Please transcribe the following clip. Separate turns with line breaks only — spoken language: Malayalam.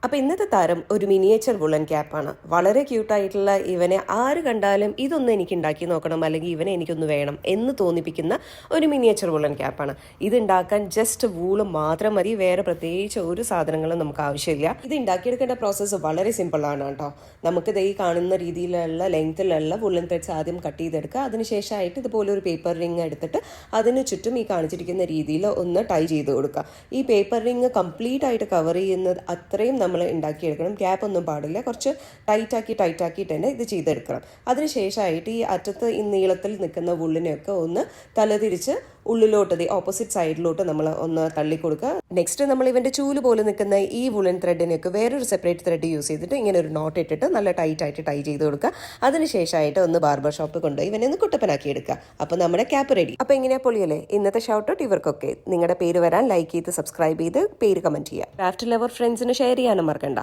അപ്പോൾ ഇന്നത്തെ താരം ഒരു മിനിയേച്ചർ വുളൻ ക്യാപ്പാണ്. വളരെ ക്യൂട്ടായിട്ടുള്ള ഇവനെ ആര് കണ്ടാലും ഇതൊന്ന് എനിക്ക് ഉണ്ടാക്കി നോക്കണം, അല്ലെങ്കിൽ ഇവനെ എനിക്കൊന്ന് വേണം എന്ന് തോന്നിപ്പിക്കുന്ന ഒരു മിനിയേച്ചർ വുളൻ ക്യാപ്പാണ്. ഇത് ഉണ്ടാക്കാൻ ജസ്റ്റ് വൂള് മാത്രം മതി, വേറെ പ്രത്യേകിച്ച് ഒരു സാധനങ്ങളും നമുക്ക് ആവശ്യമില്ല. ഇത് ഉണ്ടാക്കിയെടുക്കേണ്ട പ്രോസസ്സ് വളരെ സിമ്പിളാണ് കേട്ടോ. നമുക്കിത് ഈ കാണുന്ന രീതിയിലുള്ള ലെങ്ത്തിലുള്ള വുളൻ ത്രെഡ്സ് ആദ്യം കട്ട് ചെയ്തെടുക്കുക. അതിനുശേഷമായിട്ട് ഇതുപോലെ ഒരു പേപ്പർ റിങ് എടുത്തിട്ട് അതിന് ചുറ്റും ഈ കാണിച്ചിരിക്കുന്ന രീതിയിൽ ഒന്ന് ടൈ ചെയ്ത് കൊടുക്കുക. ഈ പേപ്പർ റിങ് കംപ്ലീറ്റ് ആയിട്ട് കവർ ചെയ്യുന്നത് അത്രയും നമ്മൾ ഉണ്ടാക്കിയെടുക്കണം. ഗ്യാപ്പ് ഒന്നും പാടില്ല. കുറച്ച് ടൈറ്റാക്കിയിട്ട് തന്നെ ഇത് ചെയ്തെടുക്കണം. അതിനുശേഷമായിട്ട് ഈ അറ്റത്ത് ഈ നീളത്തിൽ നിൽക്കുന്ന വുള്ളിനെയൊക്കെ ഒന്ന് തലതിരിച്ച് ഉള്ളിലോട്ട് ഓപ്പോസിറ്റ് സൈഡിലോട്ട് നമ്മൾ ഒന്ന് തള്ളിക്കൊടുക്കുക. നെക്സ്റ്റ് നമ്മൾ ഇവൻ്റെ ചൂല് പോലെ നിൽക്കുന്ന ഈ വുളൻ ത്രെഡിനെയൊക്കെ വേറൊരു സെപ്പറേറ്റ് ത്രെഡ് യൂസ് ചെയ്തിട്ട് ഇങ്ങനെ ഒരു നോട്ട് ഇട്ടിട്ട് നല്ല ടൈറ്റായിട്ട് ടൈ ചെയ്ത് കൊടുക്കുക. അതിനുശേഷമായിട്ട് ഒന്ന് ബാർബർ ഷോപ്പ് കൊണ്ടുപോയി ഇവനെ ഒന്ന് കുട്ടപ്പനാക്കി എടുക്കുക. അപ്പോൾ നമ്മുടെ ക്യാപ്പ് റെഡി. അപ്പോൾ എങ്ങനെയാ പൊളിയല്ലേ ഇന്നത്തെ ഷൗട്ട് ഔട്ട് ഇവർക്കൊക്കെ. നിങ്ങളുടെ പേര് വരാൻ ലൈക്ക് ചെയ്ത് സബ്സ്ക്രൈബ് ചെയ്ത് പേര് കമൻറ്റ് ചെയ്യുക. ക്രാഫ്റ്റ് ലവർ ഫ്രണ്ട്സിന് ഷെയർ ചെയ്യാനും മറക്കണ്ട.